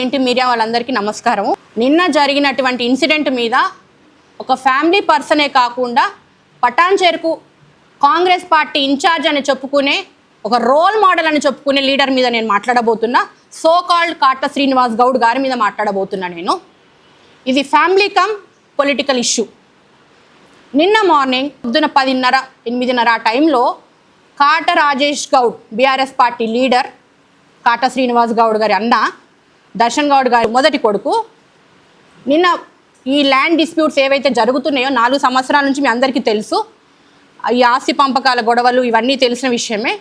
Print media వాళ్ళందరికీ నమస్కారం. నిన్న జరిగినటువంటి ఇన్సిడెంట్ మీద ఒక ఫ్యామిలీ పర్సనే కాకుండా పటాన్చెరుకు కాంగ్రెస్ పార్టీ ఇన్ఛార్జ్ అని చెప్పుకునే ఒక రోల్ మోడల్ అని చెప్పుకునే లీడర్ మీద నేను మాట్లాడబోతున్నా. సో కాల్డ్ కాట శ్రీనివాస్ గౌడ్ గారి మీద మాట్లాడబోతున్నా. నేను ఇది ఫ్యామిలీ కమ్ పొలిటికల్ ఇష్యూ. నిన్న మార్నింగ్ పొద్దున 10:30, 8:30 ఆ టైంలో Kata Rajesh Goud BRS party leader, Kata Srinivas Goud గారి అన్న దర్శన్ గౌడ్ గారి మొదటి కొడుకు, నిన్న ఈ ల్యాండ్ డిస్ప్యూట్స్ ఏవైతే జరుగుతున్నాయో 4 సంవత్సరాల నుంచి మీ అందరికీ తెలుసు, ఈ ఆస్తి పంపకాల గొడవలు ఇవన్నీ తెలిసిన విషయమే.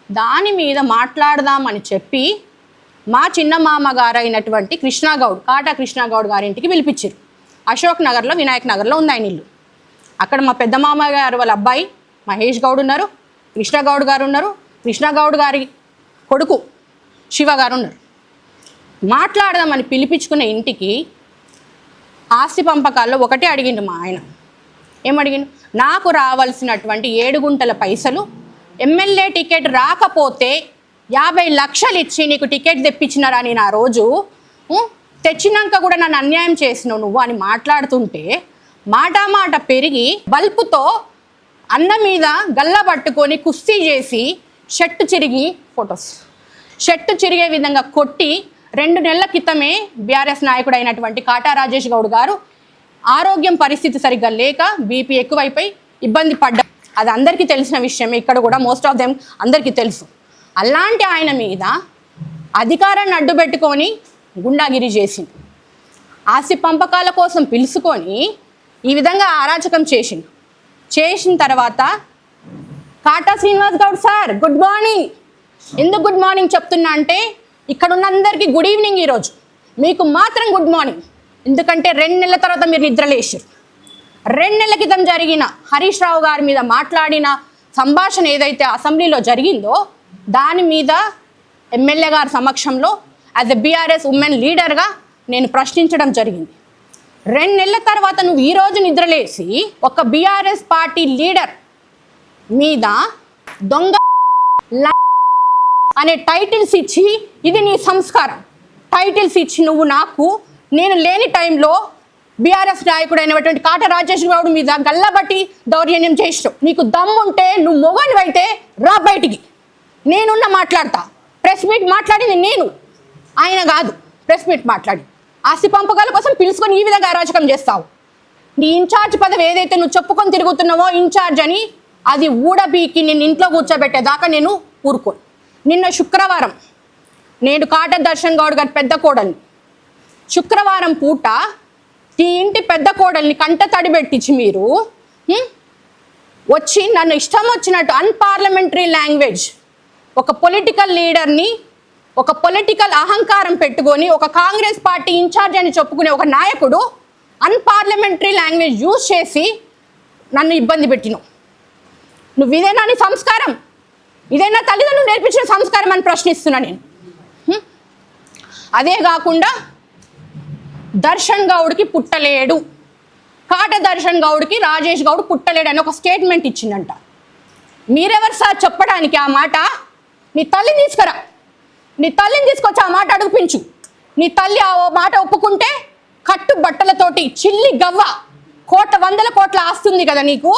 దాని మీద మాట్లాడదామని చెప్పి మా చిన్న మామగారు అయినటువంటి కృష్ణాగౌడ్, కాట కృష్ణాగౌడ్ గారింటికి పిలిపించారు. అశోక్ నగర్లో, వినాయక్ నగర్లో ఉంది ఆయన ఇల్లు. అక్కడ మా పెద్ద మామగారు వాళ్ళ అబ్బాయి మహేష్ గౌడ్ ఉన్నారు, కృష్ణగౌడ్ గారు ఉన్నారు, కృష్ణగౌడ్ గారి కొడుకు శివ గారు ఉన్నారు. మాట్లాడదామని పిలిపించుకున్న ఇంటికి ఆస్తి పంపకాల్లో ఒకటే అడిగిండు మా ఆయన. ఏమడిగిండు? నాకు రావాల్సినటువంటి 7 గుంటల పైసలు, ఎమ్మెల్యే టికెట్ రాకపోతే 50 లక్షలు ఇచ్చి నీకు టికెట్ తెప్పించినారా నేను ఆ రోజు, తెచ్చినాక కూడా నన్ను అన్యాయం చేసినావు నువ్వు అని మాట్లాడుతుంటే మాట పెరిగి బల్పుతో అన్న మీద గల్ల పట్టుకొని కుస్తీ చేసి షర్టు చిరిగి షర్టు చిరిగే విధంగా కొట్టి 2 నెలల క్రితమే బీఆర్ఎస్ నాయకుడు అయినటువంటి కాటా రాజేష్ గౌడ్ గారు ఆరోగ్యం పరిస్థితి సరిగ్గా లేక బీపీ ఎక్కువైపోయి ఇబ్బంది పడ్డా. అది అందరికీ తెలిసిన విషయమే. ఇక్కడ కూడా మోస్ట్ ఆఫ్ దెమ్ అందరికీ తెలుసు. అలాంటి ఆయన మీద అధికారాన్ని అడ్డుపెట్టుకొని గుండాగిరి చేసింది. ఆస్తి పంపకాల కోసం పిలుచుకొని ఈ విధంగా అరాచకం చేసిన తర్వాత Kata Srinivas Goud sir good morning. ఎందుకు గుడ్ మార్నింగ్ చెప్తున్నా అంటే ఇక్కడ ఉన్న అందరికీ గుడ్ ఈవినింగ్ ఈరోజు, మీకు మాత్రం గుడ్ మార్నింగ్. ఎందుకంటే 2 నెలల తర్వాత మీరు నిద్రలేసారు. 2 నెలల క్రితం జరిగిన హరీష్ రావు గారి మీద మాట్లాడిన సంభాషణ ఏదైతే అసెంబ్లీలో జరిగిందో దాని మీద ఎమ్మెల్యే గారి సమక్షంలో యాజ్ ఎ బీఆర్ఎస్ ఉమెన్ లీడర్గా నేను ప్రశ్నించడం జరిగింది. 2 నెలల తర్వాత నువ్వు ఈరోజు నిద్రలేసి ఒక బీఆర్ఎస్ పార్టీ లీడర్ మీద దొంగ అనే టైటిల్స్ ఇచ్చి, ఇది నీ సంస్కారం, టైటిల్స్ ఇచ్చి నువ్వు నాకు నేను లేని టైంలో బీఆర్ఎస్ నాయకుడు అయినటువంటి కాట రాజేష్ గౌడ్ మీద గల్లబట్టి దౌర్జన్యం చేసినావు. నీకు దమ్ముంటే నువ్వు మొగనివైతే రా బయటికి, నేనున్న మాట్లాడతా. ప్రెస్ మీట్ మాట్లాడింది నేను, ఆయన కాదు. ప్రెస్ మీట్ మాట్లాడి ఆస్తి పంపకాల కోసం పిలుచుకొని ఈ విధంగా అరాచకం చేస్తావు. నీ ఇన్ఛార్జ్ పదవి ఏదైతే నువ్వు చెప్పుకొని తిరుగుతున్నావో ఇన్ఛార్జ్ అని, అది ఊడబీకి నేను ఇంట్లో కూర్చోబెట్టేదాకా నేను ఊరుకోను. నిన్న శుక్రవారం నేను కాట దర్శన్ గౌడ్ గారి పెద్ద కోడల్ని, శుక్రవారం పూట ఈ ఇంటి పెద్ద కోడల్ని కంట తడి పెట్టించి మీరు వచ్చి నన్ను ఇష్టం వచ్చినట్టు అన్పార్లమెంటరీ లాంగ్వేజ్, ఒక పొలిటికల్ లీడర్ని, ఒక పొలిటికల్ అహంకారం పెట్టుకొని ఒక కాంగ్రెస్ పార్టీ ఇన్ఛార్జ్ అని చెప్పుకునే ఒక నాయకుడు అన్పార్లమెంటరీ లాంగ్వేజ్ యూజ్ చేసి నన్ను ఇబ్బంది పెట్టినావు. నువ్వు ఇదేనా నీ సంస్కారం? ఇదైనా తల్లిదండ్రులు నేర్పించిన సంస్కారం అని ప్రశ్నిస్తున్నా నేను. అదే కాకుండా దర్శన్ గౌడ్కి పుట్టలేడు, కాట దర్శన్ గౌడ్కి రాజేష్ గౌడ్ పుట్టలేడు అని ఒక స్టేట్మెంట్ ఇచ్చిందంట. మీరెవరు సార్ చెప్పడానికి ఆ మాట? నీ తల్లిని తీసుకురా, నీ తల్లిని తీసుకొచ్చి ఆ మాట అడుగుపించు. నీ తల్లి ఆ మాట ఒప్పుకుంటే కట్టు బట్టలతోటి చిల్లి గవ్వ 100 కోట్ల ఆస్తుంది కదా నీకు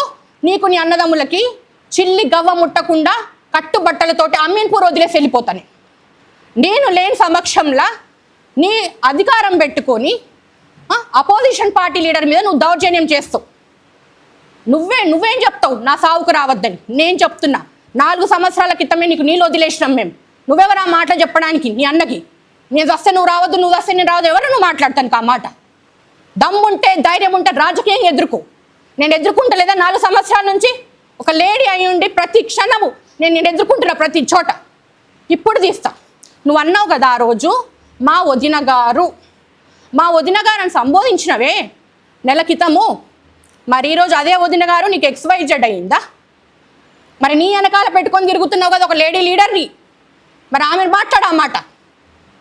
నీ అన్నదమ్ములకి, చిల్లి గవ్వ ముట్టకుండా కట్టు బట్టలతోటి అమ్మీన్పూర్ వదిలేసి వెళ్ళిపోతాను. నేను లేని సమక్షంలో నీ అధికారం పెట్టుకొని అపోజిషన్ పార్టీ లీడర్ మీద నువ్వు దౌర్జన్యం చేస్తావు. నువ్వేం చెప్తావు నా సావుకు రావద్దని? నేను చెప్తున్నా, 4 సంవత్సరాల క్రితమే నీకు నీళ్ళు వదిలేసినాం మేము. నువ్వెవరు ఆ మాట చెప్పడానికి? నీ అన్నకి నేను వస్తే నువ్వు రావద్దు, నువ్వు వస్తే నేను రావద్దు, ఎవరు నువ్వు మాట్లాడతాను ఆ మాట? దమ్ముంటే ధైర్యం ఉంటే రాజకీయం ఎదుర్కో. నేను ఎదుర్కొంటలేదా 4 సంవత్సరాల నుంచి? ఒక లేడీ అయి ఉండి ప్రతి క్షణము నేను ఎదుర్కొంటున్నా ప్రతి చోట. ఇప్పుడు తీస్తా. నువ్వు అన్నావు కదా ఆ రోజు మా వదిన గారు అని సంబోధించినవే నెల క్రితము. మరి ఈరోజు అదే వదిన గారు నీకు XYZ అయిందా? మరి నీ వెనకాల పెట్టుకొని తిరుగుతున్నావు కదా ఒక లేడీ లీడర్ని, మరి ఆమె మాట్లాడు ఆ మాట.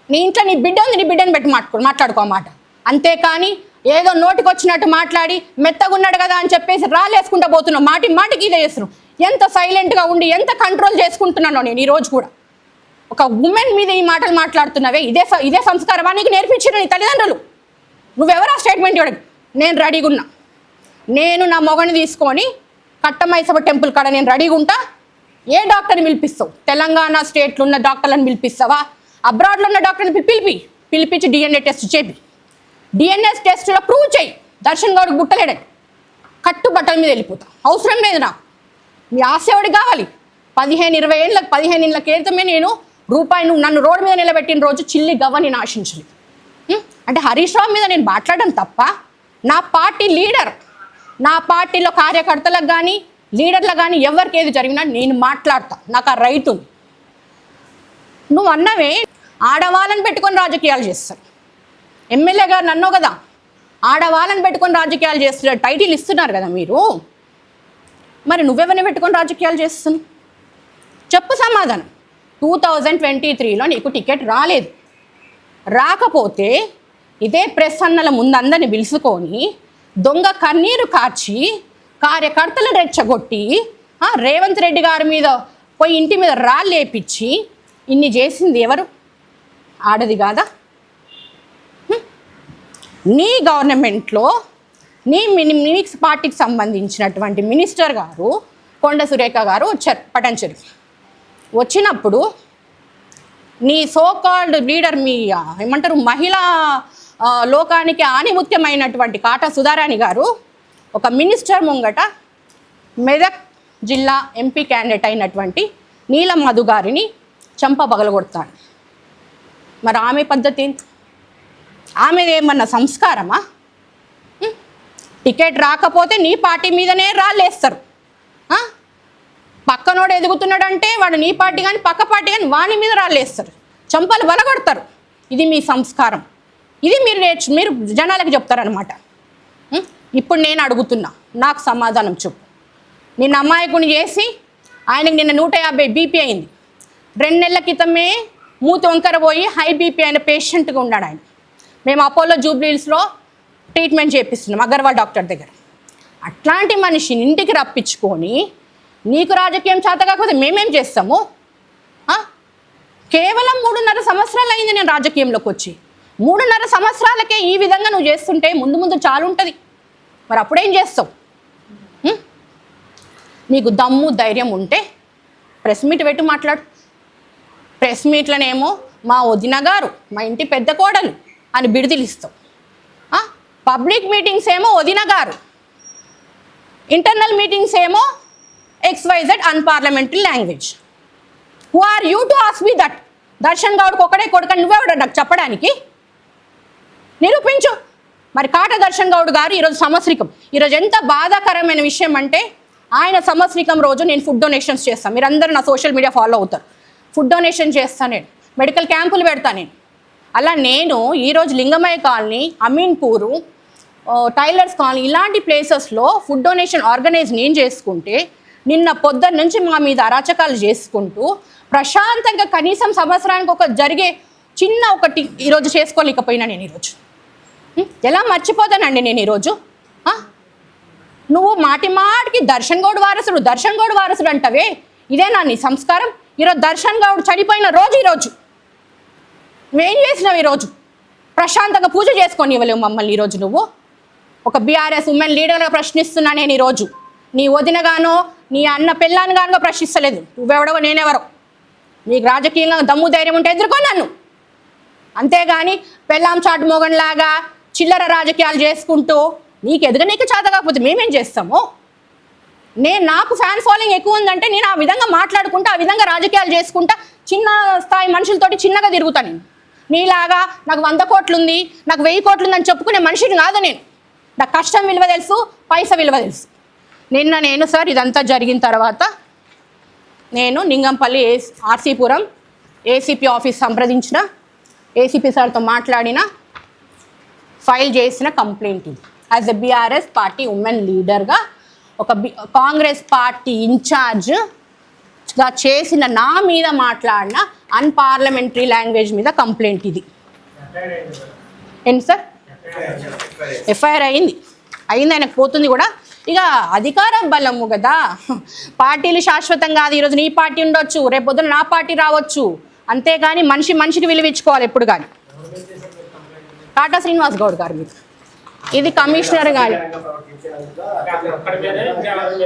నీ ఇంట్లో నీ బిడ్డ ఉంది, నీ బిడ్డని పెట్టి మాట్లాడుకో ఆ మాట. అంతేకాని ఏదో నోటికి వచ్చినట్టు మాట్లాడి మెత్తగున్నాడు కదా అని చెప్పేసి రాలేసుకుంటూ పోతున్నావు. మాటికి ఇదే చేస్తున్నావు. ఎంత సైలెంట్గా ఉండి ఎంత కంట్రోల్ చేసుకుంటున్నానో నేను ఈరోజు కూడా. ఒక ఉమెన్ మీద ఈ మాటలు మాట్లాడుతున్నావే, ఇదే సంస్కారమా నీకు నేర్పించిన నీ తల్లిదండ్రులు? నువ్వెవరా స్టేట్మెంట్ ఇవ్వడం? నేను రెడీగా ఉన్నా. నేను నా మొగని తీసుకొని కట్టమైసభ టెంపుల్ కాడ నేను రెడీగా ఉంటా. ఏ డాక్టర్ని పిలిపిస్తావు? తెలంగాణ స్టేట్లో ఉన్న డాక్టర్లను పిలిపిస్తావా? అబ్రాడ్లో ఉన్న డాక్టర్ని పిలిపించి డిఎన్ఏ టెస్ట్ చేపి, డిఎన్ఏ టెస్ట్లో ప్రూవ్ చేయి దర్శన్ గౌడ్కి బుట్టలేడని. కట్టుబట్టల మీద వెళ్ళిపోతా. అవసరం లేదు నాకు. మీ ఆశేవుడికి కావాలి. 15-20 ఏళ్ళ క్రితమే నేను రూపాయి నువ్వు నన్ను రోడ్డు మీద నిలబెట్టిన రోజు చిల్లి గవ్వ నేను ఆశించలేదు. అంటే హరీష్ రావు మీద నేను మాట్లాడడం తప్ప, నా పార్టీ లీడర్, నా పార్టీలో కార్యకర్తలకు కానీ లీడర్లకు కానీ ఎవరికి ఏది జరిగినా నేను మాట్లాడతా. నాకు ఆ రైట్ ఉంది. నువ్వు అన్నవే ఆడవాళ్ళని పెట్టుకొని రాజకీయాలు చేస్తారు. ఎమ్మెల్యే గారు నన్నో కదా ఆడవాళ్ళని పెట్టుకొని రాజకీయాలు చేస్తున్నారు టైటిల్ ఇస్తున్నారు కదా మీరు. మరి నువ్వెవరిని పెట్టుకొని రాజకీయాలు చేస్తున్నావు? చెప్పు సమాధానం. 2023లో నీకు టికెట్ రాలేదు. రాకపోతే ఇదే ప్రెస్ అన్నల ముందందరిని పిలుచుకొని దొంగ కన్నీరు కార్చి కార్యకర్తలను రెచ్చగొట్టి రేవంత్ రెడ్డి గారి మీద పోయి ఇంటి మీద రాళ్ళు వేపించి ఇన్ని చేసింది ఎవరు? ఆడది కాదా? నీ గవర్నమెంట్లో నీ మినిక్స్ పార్టీకి సంబంధించినటువంటి మినిస్టర్ గారు కొండ సురేఖ గారు వచ్చారు పటాన్చెరుకి. వచ్చినప్పుడు నీ సోకాల్డ్ లీడర్, మీ ఏమంటారు మహిళా లోకానికి ఆనిముత్యమైనటువంటి కాటా సుధారాణి గారు ఒక మినిస్టర్ ముంగట మెదక్ జిల్లా ఎంపీ క్యాండిడేట్ అయినటువంటి నీలం మధు గారిని చంప పగలగొడతాను. మరి ఆమె పద్ధతి ఏంటి? ఆమెది ఏమన్నా సంస్కారమా? టికెట్ రాకపోతే నీ పార్టీ మీదనే రాళ్ళేస్తారు. పక్కనోడు ఎదుగుతున్నాడంటే వాడు నీ పార్టీ కానీ పక్క పార్టీ కానీ వాని మీద రాళ్ళేస్తారు, చంపలు బలగొడతారు. ఇది మీ సంస్కారం. ఇది మీరు జనాలకు చెప్తారనమాట. ఇప్పుడు నేను అడుగుతున్నా, నాకు సమాధానం చెప్పు. నిన్న అమాయకుని చేసి ఆయనకి నిన్న 150 బీపీ అయింది. 2 నెలల క్రితమే మూతి వంకర పోయి హై బీపీ అయిన పేషెంట్గా ఉన్నాడు ఆయన. మేము అపోలో జూబ్లీహిల్స్లో ట్రీట్మెంట్ చేపిస్తున్నాం అగర్వాల్ డాక్టర్ దగ్గర. అట్లాంటి మనిషిని ఇంటికి రప్పించుకొని నీకు రాజకీయం చేత కాకపోతే మేమేం చేస్తాము? కేవలం 3.5 సంవత్సరాలు అయింది నేను రాజకీయంలోకి వచ్చి. 3.5 సంవత్సరాలకే ఈ విధంగా నువ్వు చేస్తుంటే ముందు చాలా ఉంటుంది. మరి అప్పుడేం చేస్తావు? నీకు దమ్ము ధైర్యం ఉంటే ప్రెస్ మీట్ పెట్టి మాట్లాడు. ప్రెస్ మీట్లనేమో మా వదిన గారు, మా ఇంటి పెద్ద కోడలు అని బిడిదిలిస్తావు. పబ్లిక్ మీటింగ్స్ ఏమో వదిన గారు, ఇంటర్నల్ మీటింగ్స్ ఏమో XYZ unparliamentary language. Who are you to ask me that? Darshan గౌడ్కి ఒక్కడే కొడుకని నువ్వెవడ నాకు చెప్పడానికి? నిరూపించు. మరి కాట దర్శన్ గౌడ్ గారు ఈరోజు సంవత్సరికం. ఈరోజు ఎంత బాధాకరమైన విషయం అంటే ఆయన సంవత్సరికం రోజు నేను ఫుడ్ డొనేషన్స్ చేస్తాను. మీరందరూ నా సోషల్ మీడియా ఫాలో అవుతారు. ఫుడ్ డొనేషన్ చేస్తాను, నేను మెడికల్ క్యాంపులు పెడతాను. నేను అలా నేను ఈరోజు Lingamayya colony, Ameenpur, tailors colony ఇలాంటి ప్లేసెస్లో ఫుడ్ డొనేషన్ ఆర్గనైజ్ నేను చేసుకుంటే నిన్న పొద్దున్న నుంచి మా మీద అరాచకాలు చేసుకుంటూ ప్రశాంతంగా కనీసం సంవత్సరానికి ఒక జరిగే చిన్న ఒకటి ఈరోజు చేసుకోలేకపోయినా నేను ఈరోజు ఎలా మర్చిపోతానండి నేను ఈరోజు? నువ్వు మాటికి దర్శన్ గౌడ్ వారసుడు అంటవే, ఇదేనా నీ సంస్కారం? ఈరోజు దర్శన్ గౌడ్ చనిపోయిన రోజు ఈరోజు నువ్వేం చేసినావు? ఈరోజు ప్రశాంతంగా పూజ చేసుకొని ఇవ్వలేవు మమ్మల్ని. ఈరోజు నువ్వు ఒక బీఆర్ఎస్ ఉమెన్ లీడర్గా ప్రశ్నిస్తున్నా నేను ఈరోజు. నీ వదినగానో నీ అన్న పెళ్ళానిగానో ప్రశ్నిస్తలేదు. నువ్వెవడవో నేనెవరో. నీకు రాజకీయంగా దమ్ము ధైర్యం ఉంటే ఎదుర్కో నన్ను. అంతేగాని పెళ్ళాం చాటు మోగన్లాగా చిల్లర రాజకీయాలు చేసుకుంటూ నీకు చేత కాకపోతే మేమేం చేస్తాము? నాకు ఫ్యాన్ ఫాలోయింగ్ ఎక్కువ ఉందంటే నేను ఆ విధంగా మాట్లాడుకుంటా, ఆ విధంగా రాజకీయాలు చేసుకుంటా చిన్న స్థాయి మనుషులతోటి చిన్నగా తిరుగుతాను. నేను నీలాగా నాకు 100 కోట్లు ఉంది, నాకు 1000 కోట్లు ఉందని చెప్పుకునే మనిషిని కాదు నేను. నాకు కష్టం విలువ తెలుసు, పైసా విలువ తెలుసు. నేను సార్ ఇదంతా జరిగిన తర్వాత నేను నింగంపల్లి ఆర్సీపురం ఏసీపీ ఆఫీస్ సంప్రదించిన, ఏసీపీ సార్తో మాట్లాడిన, ఫైల్ చేసిన కంప్లైంట్ ఇది. As a BRS party women లీడర్గా ఒక కాంగ్రెస్ పార్టీ ఇన్ఛార్జ్గా చేసిన నా మీద మాట్లాడిన అన్పార్లమెంటరీ లాంగ్వేజ్ మీద కంప్లైంట్ ఇది. ఏంటి సార్? ఎఫ్ఐఆర్ అయింది, ఆయనకు పోతుంది కూడా. ఇక అధికార బలము కదా, పార్టీలు శాశ్వతం కాదు. ఈరోజు నీ పార్టీ ఉండొచ్చు, రేపొద్దున నా పార్టీ రావచ్చు. అంతేగాని మనిషికి విలువించుకోవాలి ఎప్పుడు కానీ. కాటా శ్రీనివాస్ గౌడ్ గారు మీద ఇది కమిషనర్ గారు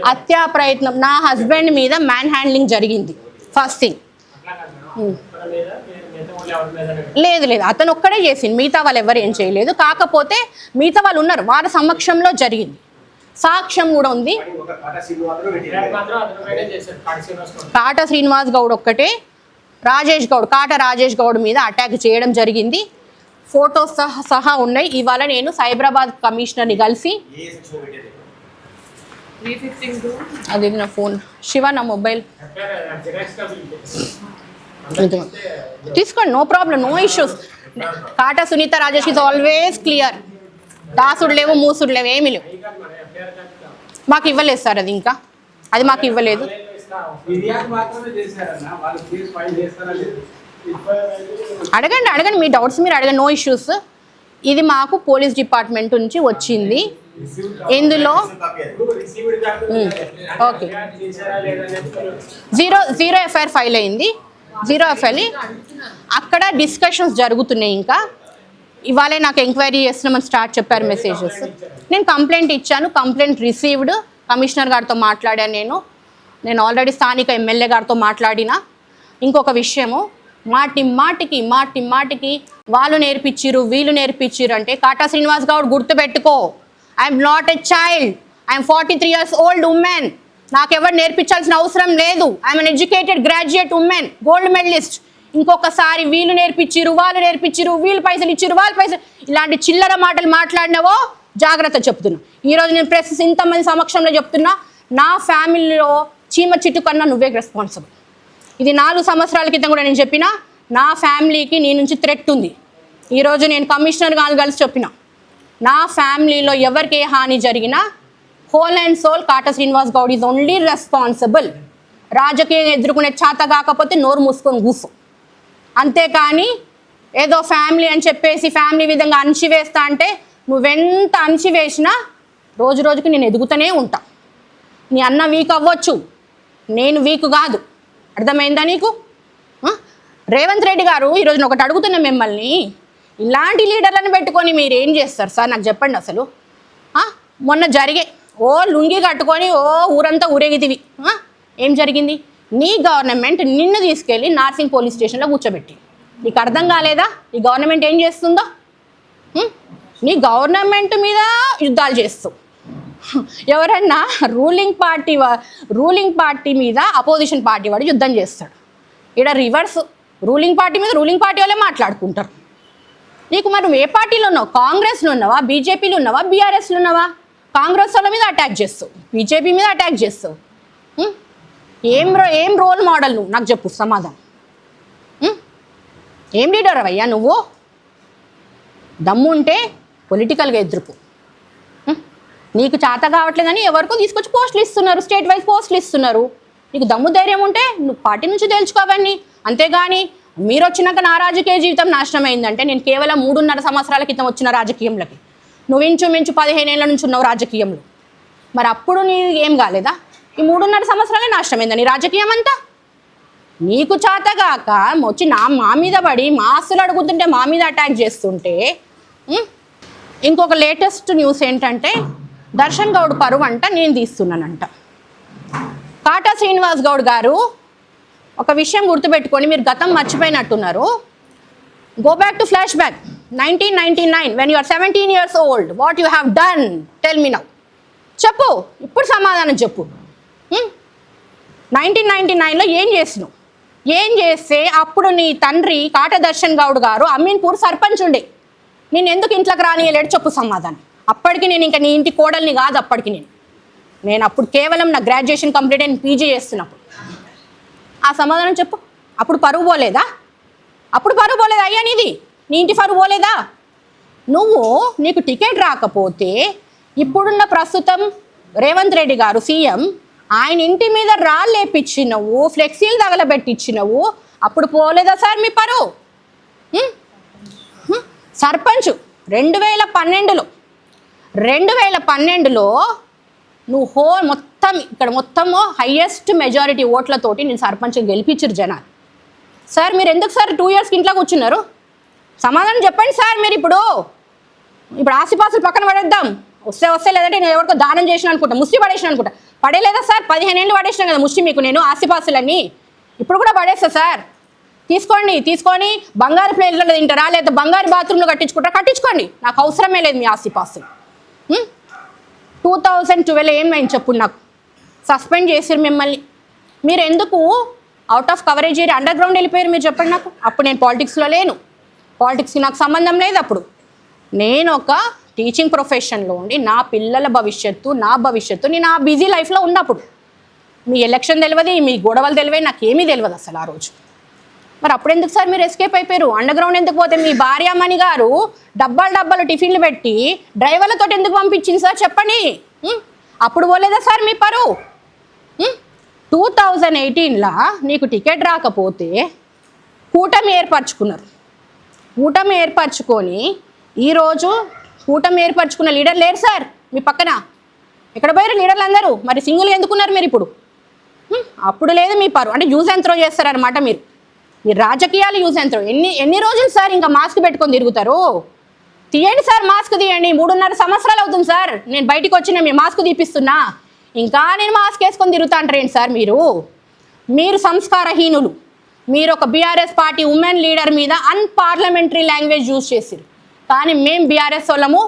హత్యా ప్రయత్నం, నా హస్బెండ్ మీద మ్యాన్ హ్యాండ్లింగ్ జరిగింది ఫస్ట్ థింగ్. లేదు అతను ఒక్కడే చేసింది, మిగతా వాళ్ళు ఎవరు ఏం చేయలేదు. కాకపోతే మిగతా వాళ్ళు ఉన్నారు, వారి సమక్షంలో జరిగింది, సాక్ష్యం కూడా ఉంది. కాటా శ్రీనివాస్ గౌడ్ ఒక్కటే కాటా రాజేష్ గౌడ్ మీద అటాక్ చేయడం జరిగింది. ఫోటోస్ సహా ఉన్నాయి. ఇవాళ నేను సైబరాబాద్ కమిషనర్ని కలిసి అది నా ఫోన్ శివ నా మొబైల్ తీసుకోండి, no problem, no issues. Kata Sunitha Rajesh is always clear. దాసుడు లేవు, మూసుడు లేవు, ఏమీ లేవు. మాకు ఇవ్వలేదు సార్, అది మాకు ఇవ్వలేదు. అడగండి మీ డౌట్స్ మీరు అడగండి, నో ఇష్యూస్. ఇది మాకు పోలీస్ డిపార్ట్మెంట్ నుంచి వచ్చింది. ఇందులో ఓకే జీరో ఎఫ్ఐఆర్ ఫైల్ అయింది. అక్కడ డిస్కషన్స్ జరుగుతున్నాయి. ఇంకా ఇవాళే నాకు ఎంక్వైరీ చేస్తున్నామని చెప్పారు మెసేజెస్. నేను కంప్లైంట్ ఇచ్చాను, కంప్లైంట్ రిసీవ్డ్. కమిషనర్ గారితో మాట్లాడాను. నేను ఆల్రెడీ స్థానిక ఎమ్మెల్యే గారితో మాట్లాడినా. ఇంకొక విషయము, మాటికి వాళ్ళు నేర్పించిరు, వీళ్ళు నేర్పించిరు అంటే, కాటా శ్రీనివాస్ గౌడ్ గుర్తుపెట్టుకో, I'm not a child, I'm 43 years old woman. నాకెవరు నేర్పించాల్సిన అవసరం లేదు. I'm an educated graduate woman, gold medalist. ఇంకొకసారి వీళ్ళు నేర్పించిరు, వాళ్ళు నేర్పించిరు, వీళ్ళు పైసలు ఇచ్చిరు, వాళ్ళు పైసలు, ఇలాంటి చిల్లర మాటలు మాట్లాడినావో జాగ్రత్త చెప్తున్నా. ఈరోజు నేను ప్రెస్ ఇంతమంది సమక్షంలో చెప్తున్నా, నా ఫ్యామిలీలో చీమ చిట్టు కన్నా నువ్వే రెస్పాన్సిబుల్. ఇది 4 సంవత్సరాల క్రితం కూడా నేను చెప్పిన, నా ఫ్యామిలీకి నీ నుంచి థ్రెట్ ఉంది. ఈరోజు నేను కమిషనర్ గారు కలిసి చెప్పిన, నా ఫ్యామిలీలో ఎవరికి ఏ హాని జరిగినా whole and soul Kata Srinivas Goud is only responsible. రాజకీయం ఎదుర్కొనే చేత కాకపోతే నోరు మూసుకొని కూసు, అంతేకాని ఏదో ఫ్యామిలీ అని చెప్పేసి ఫ్యామిలీ విధంగా అణిచివేస్తా అంటే, నువ్వెంత అణిచివేసినా రోజుకి నేను ఎదుగుతూనే ఉంటా. నీ అన్న వీక్ అవ్వచ్చు, నేను వీక్ కాదు. అర్థమైందా నీకు? రేవంత్ రెడ్డి గారు ఈరోజు ఒకటి అడుగుతున్నా మిమ్మల్ని, ఇలాంటి లీడర్లను పెట్టుకొని మీరు ఏం చేస్తారు సార్ నాకు చెప్పండి. అసలు మొన్న జరిగే లుంగి కట్టుకొని ఊరంతా ఊరేగితివి, ఏం జరిగింది? నీ గవర్నమెంట్ నిన్ను తీసుకెళ్ళి నార్సింగ్ పోలీస్ స్టేషన్లో కూర్చోబెట్టి, నీకు అర్థం కాలేదా ఈ గవర్నమెంట్ ఏం చేస్తుందో? నీ గవర్నమెంట్ మీద యుద్ధాలు చేస్తావు. ఎవరన్నా రూలింగ్ పార్టీ మీద అపోజిషన్ పార్టీ వాడు యుద్ధం చేస్తాడు. ఇక్కడ రివర్స్, రూలింగ్ పార్టీ మీద రూలింగ్ పార్టీ వాళ్ళే మాట్లాడుకుంటారు. నీకు మరి నువ్వు ఏ పార్టీలో ఉన్నావు? కాంగ్రెస్లో ఉన్నావా, బీజేపీలో ఉన్నావా, బీఆర్ఎస్లో ఉన్నావా? కాంగ్రెస్ వాళ్ళ మీద అటాక్ చేస్తావు, బీజేపీ మీద అటాక్ చేస్తావు. ఏం రోల్ మోడల్ నువ్వు నాకు చెప్పు సమాధానం. ఏం లీడర్ అయ్యా నువ్వు? దమ్ముంటే పొలిటికల్గా ఎదుర్పు. నీకు చేత కావట్లేదని ఎవరికో తీసుకొచ్చి పోస్టులు ఇస్తున్నారు, స్టేట్ వైజ్ పోస్టులు ఇస్తున్నారు. నీకు దమ్ము ధైర్యం ఉంటే నువ్వు పార్టీ నుంచి తెలుసుకోవన్నీ. అంతేగాని మీరు వచ్చినాక నా రాజకీయ జీవితం నాశనం అయిందంటే, నేను కేవలం 3.5 సంవత్సరాల క్రితం వచ్చిన రాజకీయంలోకి, నువ్వు ఇంచుమించు 15 ఏళ్ళ నుంచి ఉన్నావు రాజకీయంలో. మరి అప్పుడు నీ ఏం కాలేదా? ఈ 3.5 సంవత్సరాలే నాశనం అయిందా నీ రాజకీయం అంతా? నీకు చేతగాక వచ్చి మా మీద పడి మా ఆస్తులు అడుగుతుంటే మా మీద అటాక్ చేస్తుంటే. ఇంకొక లేటెస్ట్ న్యూస్ ఏంటంటే, దర్శన్ గౌడ్ పరువు అంట నేను తీస్తున్నానంట. కాటా శ్రీనివాస్ గౌడ్ గారు ఒక విషయం గుర్తుపెట్టుకొని, మీరు గతం మర్చిపోయినట్టున్నారు. Go back to flashback 1999 when you are 17 years old. What you have done? Tell me now. చెప్పు, ఇప్పుడు సమాధానం చెప్పు. 1999లో ఏం చేసినావు? ఏం చేస్తే అప్పుడు నీ తండ్రి కాటా దర్శన్ గౌడ్ గారు అమీన్పూర్ సర్పంచ్ ఉండే, నేను ఎందుకు ఇంట్లోకి రానియలేడు చెప్పు సమాధానం. అప్పటికి నేను ఇంకా నీ ఇంటి కోడల్ని కాదు. అప్పటికి నేను అప్పుడు కేవలం నా గ్రాడ్యుయేషన్ కంప్లీట్ అయిన పీజీ చేస్తున్నప్పుడు. ఆ సమాధానం చెప్పు. అప్పుడు పరువు పోలేదా? అయ్యా నీది, నీ ఇంటి పరువు పోలేదా? నీకు టికెట్ రాకపోతే ఇప్పుడున్న ప్రస్తుతం రేవంత్ రెడ్డి గారు సీఎం, ఆయన ఇంటి మీద రాళ్ళు వేపించినవు, ఫ్లెక్సీలు తగలబెట్టించినవు, అప్పుడు పోలేదా సార్ మీ పరువు? సర్పంచ్ 2012లో నువ్వు మొత్తము హయ్యెస్ట్ మెజారిటీ ఓట్లతోటి నేను సర్పంచ్ గెలిపించారు జనాలు. సార్ మీరు ఎందుకు సార్ 2 ఇయర్స్కి ఇంట్లో కూర్చున్నారు? సమాధానం చెప్పండి సార్. మీరు ఇప్పుడు ఆస్తిపాస్తులు పక్కన పడేద్దాం. వస్తే లేదంటే నేను ఎవరికో దానం చేసిన అనుకుంటా, ముష్టి పడేసిన అనుకుంటా. పడేలేదా సార్? 15 ఏళ్ళు పడేసినా కదా ముష్టి మీకు నేను ఆస్తిపాస్తులన్నీ. ఇప్పుడు కూడా పడేస్తా సార్. తీసుకొని బంగారు ప్లేట్లలో తింటారా, లేదా బంగారు బాత్రూంలో కట్టించుకోండి. నాకు అవసరమే లేదు మీ ఆస్తిపాస్తులు. 2012 ఏమైంది చెప్పు నాకు? సస్పెండ్ చేసిరు మిమ్మల్ని. మీరు ఎందుకు out of coverage area under ground వెళ్ళిపోయారు మీరు చెప్పండి నాకు. అప్పుడు నేను పాలిటిక్స్లో లేను, పాలిటిక్స్కి నాకు సంబంధం లేదు. అప్పుడు నేను ఒక టీచింగ్ ప్రొఫెషన్లో ఉండి నా పిల్లల భవిష్యత్తు, నా భవిష్యత్తు నేను ఆ బిజీ లైఫ్లో ఉన్నప్పుడు మీ ఎలక్షన్ తెలియదు, మీ గొడవలు తెలియదు, నాకేమీ తెలియదు అసలు ఆ రోజు. మరి అప్పుడు ఎందుకు సార్ మీరు ఎస్కేప్ అయిపోయారు? అండర్ గ్రౌండ్ ఎందుకు పోతే మీ భార్యామణి గారు డబ్బాలు టిఫిన్లు పెట్టి డ్రైవర్లతో ఎందుకు పంపించింది సార్ చెప్పండి? అప్పుడు పోలేదా సార్ మీ పరువు? 2018లో నీకు టికెట్ రాకపోతే కూటమి ఏర్పరచుకొని ఈరోజు కూటమి ఏర్పరచుకున్న లీడర్ లేరు సార్ మీ పక్కన. ఎక్కడ పోయారు లీడర్లు అందరూ? మరి సింగిల్గా ఎందుకున్నారు మీరు ఇప్పుడు? అప్పుడు లేదు మీ పరువు. అంటే యూజ్ అండ్ త్రో చేస్తారనమాట మీరు. మీరు రాజకీయాలు యూజ్ అండ్ త్రో. ఎన్ని రోజులు సార్ ఇంకా మాస్క్ పెట్టుకొని తిరుగుతారు? తీయండి సార్, మాస్క్ తీయండి. 3.5 సంవత్సరాలు అవుతుంది సార్ నేను బయటికి వచ్చిన మీ మాస్క్ తీపిస్తున్నా. ఇంకా నేను మాస్క్ వేసుకొని తిరుగుతా అంటారేంటి సార్ మీరు సంస్కారహీనులు. మీరు ఒక బీఆర్ఎస్ పార్టీ ఉమెన్ లీడర్ మీద అన్పార్లమెంటరీ లాంగ్వేజ్ యూజ్ చేసిరు. కానీ మేము బీఆర్ఎస్ వాళ్ళము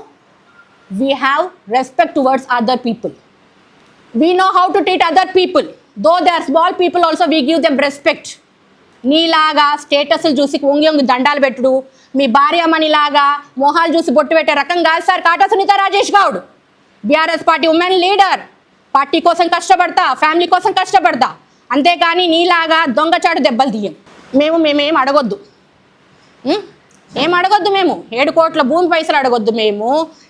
we have respect towards other people. We know how to treat other people. Though they are small people also we give them respect. నీలాగా స్టేటస్లు చూసి వంగి దండాలు పెట్టుడు, మీ భార్యమణిలాగా మొహాలు చూసి బొట్టు పెట్టే రకం కాదు sir Kata Sunitha Rajesh Goud. BRS party women leader. Party కోసం కష్టపడతా, ఫ్యామిలీ కోసం కష్టపడతా, అంతేకాని నీలాగా దొంగచాటు దెబ్బలు తీయం. మేమేం అడగొద్దు, ఏం అడగొద్దు. మేము 7 కోట్ల భూమి పైసలు అడగొద్దు. మేము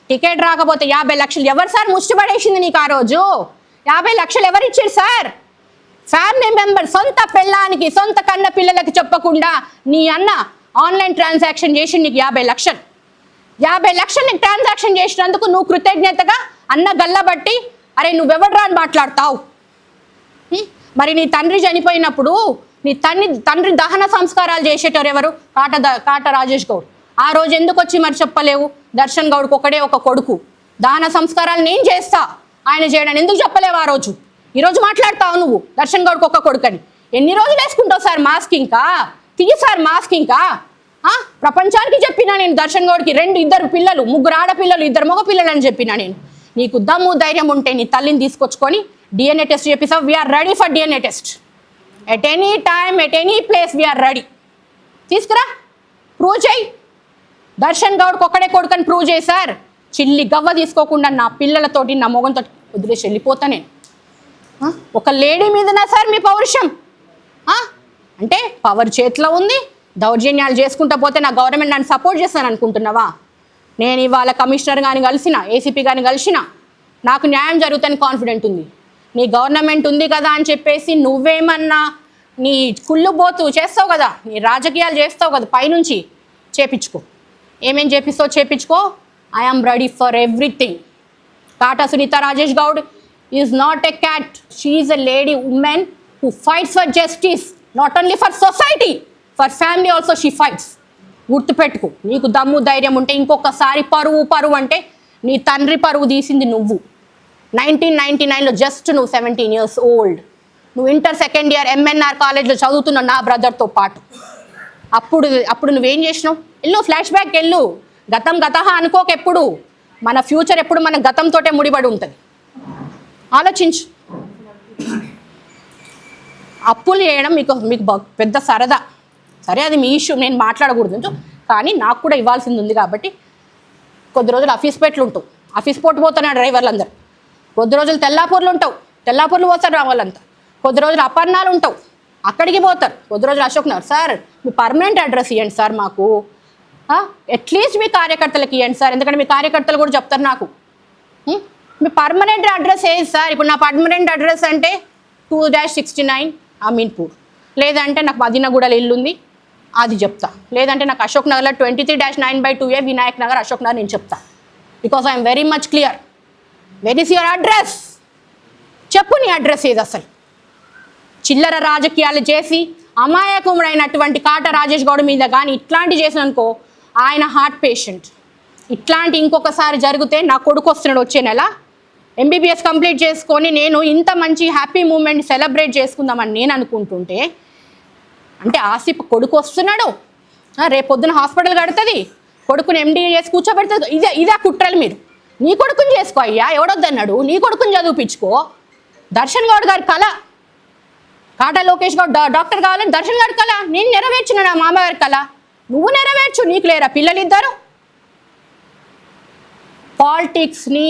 టికెట్ రాకపోతే 50 లక్షలు ఎవరు సార్ ముష్టిపడేసింది నీకు ఆ రోజు? 50 లక్షలు ఎవరు ఇచ్చారు సార్? ఫ్యామిలీ మెంబర్, సొంత పెళ్ళానికి, సొంత కన్న పిల్లలకి చెప్పకుండా నీ అన్న ఆన్లైన్ ట్రాన్సాక్షన్ చేసి నీకు 50 లక్షలు. 50 లక్షలు నీకు ట్రాన్సాక్షన్ చేసినందుకు నువ్వు కృతజ్ఞతగా అన్న గల్లబట్టి అరే నువ్వెవడ్రా అని మాట్లాడతావు. మరి నీ తండ్రి చనిపోయినప్పుడు నీ తండ్రి దహన సంస్కారాలు చేసేటోరు ఎవరు? కాట రాజేష్ గౌడ్. ఆ రోజు ఎందుకు వచ్చి మరి చెప్పలేవు? దర్శన్ గౌడ్కి ఒకడే ఒక కొడుకు, దహన సంస్కారాలు నేను చేస్తా, ఆయన చేయడానికి ఎందుకు చెప్పలేవు ఆ రోజు? ఈరోజు మాట్లాడతావు నువ్వు దర్శన్ గౌడ్కి ఒక కొడుకని. ఎన్ని రోజులు వేసుకుంటావు సార్ మాస్క్? ఇంకా తీయి సార్ మాస్క్. ఇంకా ప్రపంచానికి చెప్పినా నేను దర్శన్ గౌడ్కి 2 పిల్లలు, 3 ఆడపిల్లలు, 2 మగ పిల్లలు అని చెప్పినా నేను. నీకు దమ్ము ధైర్యం ఉంటే నీ తల్లిని తీసుకొచ్చుకొని DNA టెస్ట్ చెప్పిస్తావు. We're ready for DNA test at any time, at any place. We're ready. తీసుకురా, ప్రూవ్ చేయి. దర్శన్ గౌడ్కి ఒక్కడే కొడుకని ప్రూవ్ చేయి సార్. చిల్లి గవ్వ తీసుకోకుండా నా పిల్లలతోటి నా మొగంతో వదిలేసి వెళ్ళిపోతా నేను. ఒక లేడీ మీదనా సార్ మీ పౌరుషం? అంటే పవర్ చేతిలో ఉంది, దౌర్జన్యాలు చేసుకుంటా పోతే నా గవర్నమెంట్ నన్ను సపోర్ట్ చేస్తాను అనుకుంటున్నావా? నేను ఇవాళ కమిషనర్ కానీ కలిసిన, ఏసీపీ కానీ కలిసిన, నాకు న్యాయం జరుగుతుందని కాన్ఫిడెంట్ ఉంది. నీ గవర్నమెంట్ ఉంది కదా అని చెప్పేసి నువ్వేమన్నా నీ కుళ్ళు బోతు చేస్తావు కదా, నీ రాజకీయాలు చేస్తావు కదా, పైనుంచి చేపించుకో. ఏమేం చేపించుకో. I am ready for everything. Kata Sunitha Rajesh Goud is not a cat. She is a lady women who fights for justice, not only for society, for family also she fights. గుర్తుపెట్టుకో. నీకు దమ్ము ధైర్యం ఉంటే ఇంకొకసారి పరువు అంటే నీ తండ్రి పరువు తీసింది నువ్వు. 1999లో జస్ట్ నువ్వు 17 years old. నువ్వు ఇంటర్ 2nd year MNR కాలేజ్లో చదువుతున్నావు నా బ్రదర్తో పాటు. అప్పుడు నువ్వేం చేసినావు? ఫ్లాష్ బ్యాక్ వెళ్ళు. గతం అనుకోక. ఎప్పుడు మన ఫ్యూచర్ ఎప్పుడు మన గతంతోటే ముడిపడి ఉంటుంది. ఆలోచించు. అప్పులు చేయడం మీకు పెద్ద సరదా. సరే, అది మీ ఇష్యూ, నేను మాట్లాడకూడదు. కానీ నాకు కూడా ఇవ్వాల్సింది ఉంది కాబట్టి కొద్ది రోజులు ఆఫీస్ పోతున్నా డ్రైవర్లు అందరు. కొద్ది రోజులు తెల్లాపూర్లు పోతారు వాళ్ళంతా. కొద్ది రోజులు అపర్ణాలు ఉంటావు, అక్కడికి పోతారు. కొద్ది రోజులు అశోక్ నగర్. సార్ మీ పర్మనెంట్ అడ్రస్ ఇవ్వండి సార్ మాకు. అట్లీస్ట్ మీ కార్యకర్తలకు ఇవ్వండి సార్, ఎందుకంటే మీ కార్యకర్తలు కూడా చెప్తారు నాకు. మీ పర్మనెంట్ అడ్రస్ ఏది సార్? ఇప్పుడు నా పర్మనెంట్ అడ్రస్ అంటే 2-69 అమీన్పూర్, లేదంటే నాకు మదీనాగూడలో ఇల్లు ఉంది అది చెప్తా, లేదంటే నాకు అశోక్ నగర్లో 23-9/2A వినాయక్ నగర్ అశోక్ నగర్ నేను చెప్తా. Because I'm very much clear. Where is your address? చెప్పు నీ అడ్రస్ ఏది అసలు? చిల్లర రాజకీయాలు చేసి అమాయకుడైనటువంటి కాట రాజేష్ గౌడ్ మీద కానీ ఇట్లాంటి చేసిననుకో, ఆయన హార్ట్ పేషెంట్. ఇట్లాంటి ఇంకొకసారి జరిగితే నా కొడుకు వస్తున్నాడు వచ్చే నెల, MBBS కంప్లీట్ చేసుకొని నేను ఇంత మంచి హ్యాపీ మూమెంట్ సెలబ్రేట్ చేసుకుందామని నేను అనుకుంటుంటే, అంటే ఆసిఫ్ కొడుకు వస్తున్నాడు, రేపొద్దున హాస్పిటల్ కడుతుంది, కొడుకుని MD చేసి కూర్చోబెడుతుంది. ఇదే కుట్రలు. మీరు నీ కొడుకుని చేసుకో అయ్యా, ఎవడొద్దన్నాడు, నీ కొడుకుని చదివిపించుకో. దర్శన్ గౌడ్ గారి కళ, కాటా లోకేష్ గౌడ్ డాక్టర్ కావాలని దర్శన్ గారి కళ, నేను నెరవేర్చిన నా మామగారి కళ, నువ్వు నెరవేర్చు. నీకు లేరా పిల్లలిద్దరు? పాలిటిక్స్ని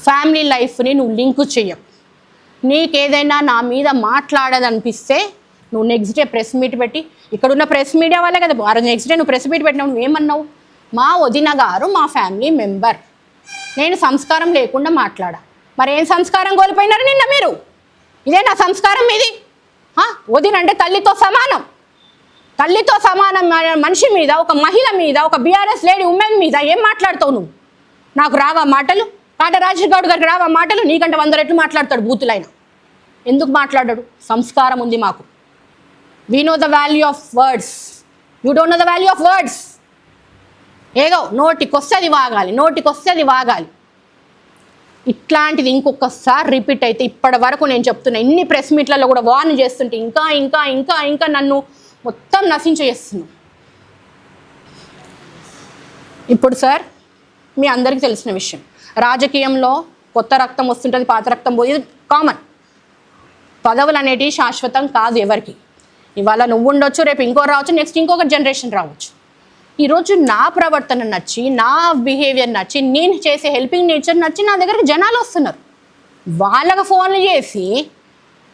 ఫ్యామిలీ లైఫ్ని నువ్వు లింకు చెయ్యవు. నీకేదైనా నా మీద మాట్లాడదనిపిస్తే నువ్వు నెక్స్ట్ డే ప్రెస్ మీట్ పెట్టి, ఇక్కడున్న ప్రెస్ మీడియా వాళ్ళే కదా, ఆ రోజు నెక్స్ట్ డే నువ్వు ప్రెస్ మీట్ పెట్టినావు, నువ్వేమన్నావు? మా వదిన గారు మా ఫ్యామిలీ మెంబర్, నేను సంస్కారం లేకుండా మాట్లాడా. మరి ఏం సంస్కారం కోల్పోయినారు నిన్న మీరు? ఇదే నా సంస్కారం ఇది? వదిన అంటే తల్లితో సమానం. తల్లితో సమానం మనిషి మీద, ఒక మహిళ మీద, ఒక BRS లేడీ ఉమెన్ మీద ఏం మాట్లాడతావు నువ్వు? నాకు రావా మాటలు? కాట రాజేష్ గౌడ్ గారికి రావా మాటలు? నీకంటే 100 రెట్లు మాట్లాడతాడు బూతులైన. ఎందుకు మాట్లాడాడు? సంస్కారం ఉంది మాకు. We know the value of words, you don't know the value of words. ఏదో నోటికొస్తే అది వాగాలి, నోటికొస్తే అది వాగాలి. ఇట్లాంటిది ఇంకొకసారి రిపీట్ అయితే, ఇప్పటి వరకు నేను చెప్తున్నా, ఇన్ని ప్రెస్ మీట్లలో కూడా వార్న్ చేస్తుంటే ఇంకా ఇంకా ఇంకా ఇంకా నన్ను మొత్తం నశించేస్తున్నాం. ఇప్పుడు సార్, మీ అందరికీ తెలిసిన విషయం, రాజకీయంలో కొత్త రక్తం వస్తుంటుంది, పాత రక్తం పోయి కామన్. పదవులు అనేటివి శాశ్వతం కాదు ఎవరికి. ఇవాళ నువ్వు ఉండొచ్చు, రేపు ఇంకో రావచ్చు, నెక్స్ట్ ఇంకొక జనరేషన్ రావచ్చు. ఈరోజు నా ప్రవర్తన నచ్చి, నా బిహేవియర్ నచ్చి, నేను చేసే హెల్పింగ్ నేచర్ నచ్చి నా దగ్గరికి జనాలు వస్తున్నారు. వాళ్ళకి ఫోన్లు చేసి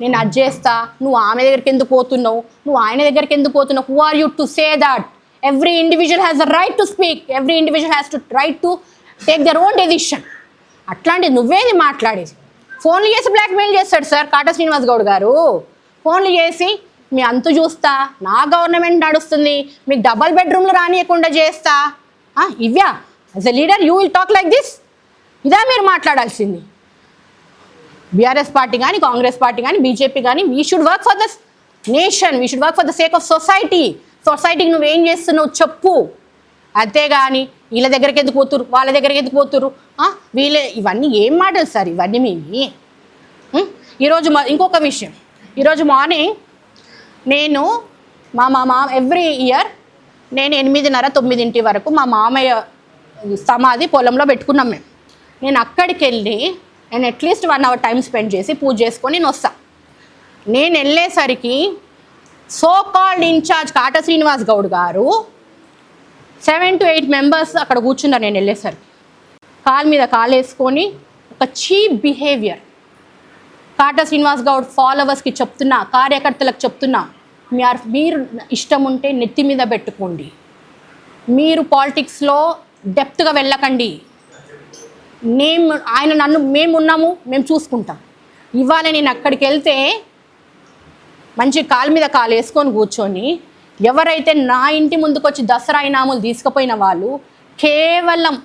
నేను అది చేస్తా, నువ్వు ఆమె దగ్గరికి ఎందుకు పోతున్నావు, నువ్వు ఆయన దగ్గరికి ఎందుకు పోతున్నావు, who are you to say that? Every individual has the right to speak, every individual has to right to take their own decision. అట్లాంటిది నువ్వేది మాట్లాడేది? ఫోన్లు చేసి బ్లాక్మెయిల్ చేస్తాడు సార్ కాటా శ్రీనివాస్ గౌడ్ గారు. ఫోన్లు చేసి మీ అంతు చూస్తా, నా గవర్నమెంట్ నడుస్తుంది, మీకు డబల్ బెడ్రూమ్లు రానియకుండా చేస్తా. ఇవ్యా as a leader you will talk like this? ఇదా మీరు మాట్లాడాల్సింది? BRS పార్టీ కానీ, కాంగ్రెస్ పార్టీ కానీ, బీజేపీ కానీ, we should work for the nation, we should work for the sake of society. సొసైటీకి నువ్వేం చేస్తున్నావు చెప్పు. అంతేగాని వీళ్ళ దగ్గరికి ఎందుకు పోతురు, వాళ్ళ దగ్గరికి ఎందుకు పోతురు, వీళ్ళే, ఇవన్నీ ఏం మాటలు సార్ ఇవన్నీ మీవి? ఈరోజు ఇంకొక విషయం, ఈరోజు మార్నింగ్ నేను మా ఎవ్రీ ఇయర్ నేను 8:30-9 వరకు మా మామయ్య సమాధి పొలంలో పెట్టుకున్నాం మేము. నేను అక్కడికి వెళ్ళి నేను అట్లీస్ట్ 1 అవర్ టైం స్పెండ్ చేసి పూజ చేసుకొని నేను వస్తాను. నేను వెళ్ళేసరికి so called incharge Kata Srinivas Goud గారు 7 to 8 మెంబర్స్ అక్కడ కూర్చున్నారు. నేను వెళ్ళేసరికి కాలు మీద కాలు వేసుకొని ఒక చీప్ బిహేవియర్. కాటా శ్రీనివాస్ గౌడ్ ఫాలోవర్స్కి చెప్తున్నా, కార్యకర్తలకు చెప్తున్నా, మీరు ఇష్టం ఉంటే నెత్తి మీద పెట్టుకోండి, మీరు పాలిటిక్స్లో డెప్త్గా వెళ్ళకండి. మేము ఉన్నాము, మేము చూసుకుంటాం. ఇవాళ నేను అక్కడికి వెళ్తే మంచి కాలు మీద కాలు వేసుకొని కూర్చొని, ఎవరైతే నా ఇంటి ముందుకు వచ్చి దసరా ఇనాములు తీసుకుపోయిన వాళ్ళు కేవలం